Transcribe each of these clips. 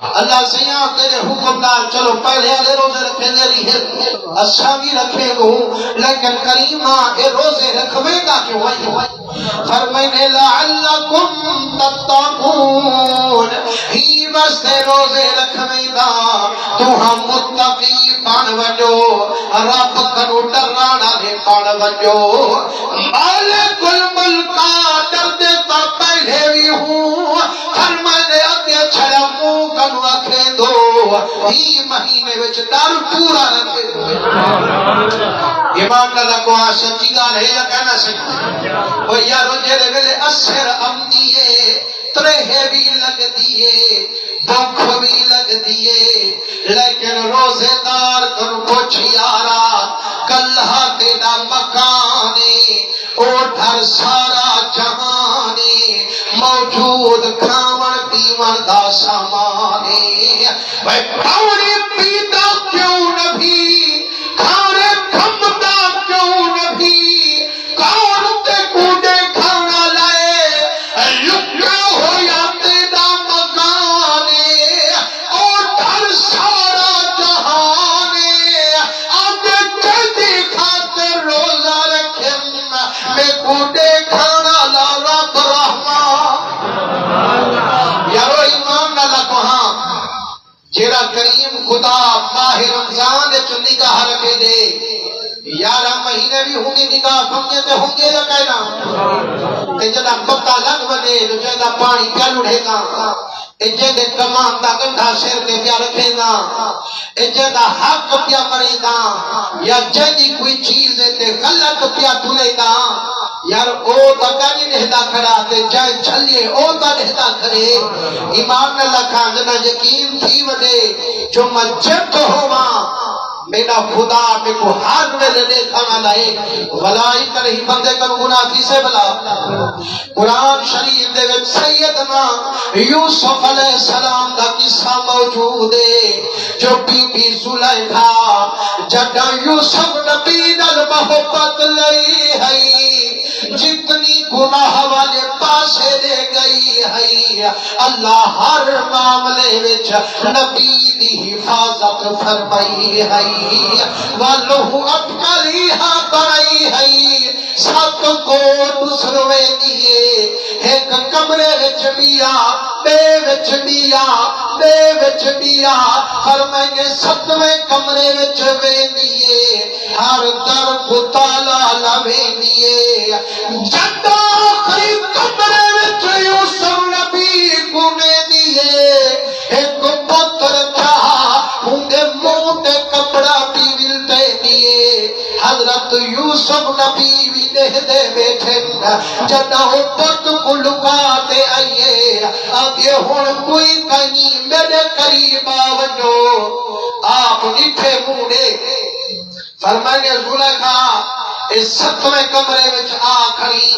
اللہ سیاں تیرے حکم دار چلو پہلے والے روزے رکھیں گے نہیں اچھا بھی رکھیں گو لیکن کریمہ اے روزے رکھویں گا کیوں فرمائنے لعلکم تتقون ہی واسطے روزے رکھویں گا تو ہم متقی بن وجو رب کنو ڈرانا دے بن وجو مالک الملک ڈردے تا پہلے بھی ہوں فرمائنے اگے چھڑا منہ کنو رکھیں دو ہی مہینے وچ ڈر پورا رکھے دو ایمان اللہ کو سچی گال ہے یا کہنا سچی وہ یارو جیرے ویلے اثر امنیے ترہے بھی لگ دیئے بھوک بھی لگ دیئے لیکن روزے دار کن پوچھ یارا کلہا تیرا مکانے او ڈھر سارا جہانے موجود کھاون پیون دا سامانے وہ کھاوڑی پیتا کیوں نبی کھانے کھمتا کیوں نبی کون تے کوڈے کھانا لائے لکھا ہو یا تیرا مکانے اور ڈھر سارا جہانے آدھے جلدی خاطر روزہ رکھیں میں کوڈے کھانا لا رب رحمان یارو ایمان نہ لکو ہاں جیرا کریم خدا ماہ رمضان چو نگاہ رکھے دے 11 مہینے بھی ہوں گے نگاہ سمجھے تے ہوں گے یا کہنا تے جدا پتا لگ بنے جو جدا پانی پیا لڑے گا جدے کمان دا گنڈا سر تے پیا رکھے گا جدا حق پیا مرے گا یا جدی کوئی چیز تے غلط پیا تلے گا یار او تا کانی نہدا کھڑا تے جائے چھلے او تا نہدا کھڑے ایمان اللہ کھان جنا یقین تھی وڈے جو مجد ہوا میرا خدا میں کو ہاتھ میں لے کھانا لائے ولائی کر ہی بندے کر گناہ کی سے بلا قرآن شریف دے وچ سیدنا یوسف علیہ السلام دا قصہ موجود ہے جو بی بی زلیخا جگہ یوسف نبی نال محبت لئی ہے جتنی گناہ والے پاسے لے گئی ہے اللہ ہر معاملے وچ نبی دی حفاظت فرمائی ہے واللہ اٹکلی ہاں بڑائی ہے سات کو دوسروے دیئے ایک کمرے وچ بیا بے وچ بیا بے وچ بیا فرمائے ستویں کمرے وچ ویندیے ہر در کو تالا لویندیے جد آخری کمرے وچ یوسف نبی کو دیئے ایک پتر چاہا ہونگے موٹے کپڑا پیویل دے دیئے حضرت یوسف نبی بھی دے دے بیٹھے جدہ پت کو لکا دے آئیے آگے ہون کوئی کہیں میرے قریب آوجو آپ نٹھے موڑے فرمائے زلیخا اس ستویں کمرے وچ آکھری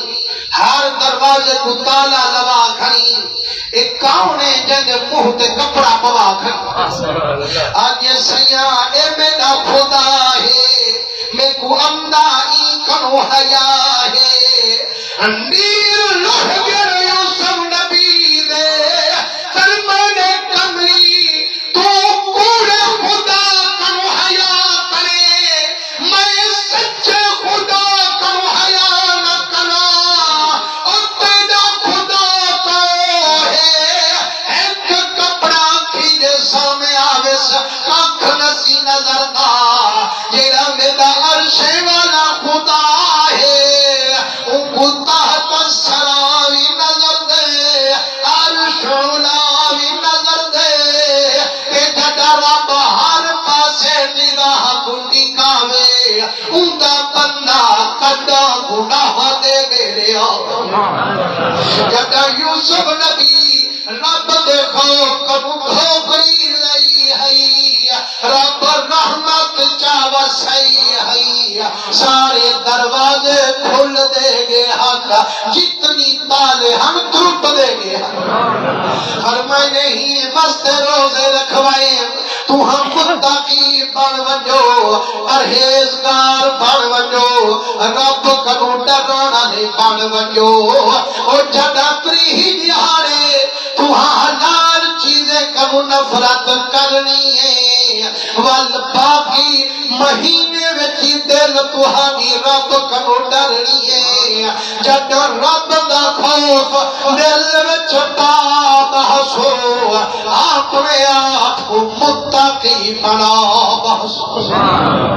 ہر دروازے کو تالا لوا کھڑی ایک کاؤنے جنگے منہ تے کپڑا پوا کھڑی آگے سیاں اے میرا خدا ہے میں کو امدائی کنو حیا ہے نیر لوہ گر یوسف نبی دے فرمانے کمری تو کوڑے خدا کنو حیا کرے میں سچے خدا کنو حیا نہ کنا اور تیرا خدا تو ہے ایک کپڑا کھیلے سامنے آویس کاکھ نسی نظر دا جیرا میرا عرش والا خدا ہے ان کو تحت سراوی نظر دے عرش اولاوی نظر دے کہ جڑا بہر پاسے نگاہ گنڈی کاوے ان کا بندہ کڈا گناہ دے میرے جڑا یوسف نبی رب دے خوف کنو کھوکری لئی ہے رب رحمت چاوا سہی ہے سارے دروازے کھل دے گے حق جتنی تالے ہم ٹوٹ دے گے فرمائے نہیں مست روزے رکھوائے تو ہم متقی بن وجو پرہیزگار بن وجو رب کنو ڈرانا نہیں بن وجو اور جڑا تری ہی دیارے تو ہاں حلال چیزیں کنو نو نفرت کرنی ہے وال باقی مہینے وچ دل تہاڈی رب کنو ڈرنی ہے جد رب دا خوف دل وچ پا محسو اپنے آپ متقی بنا محسو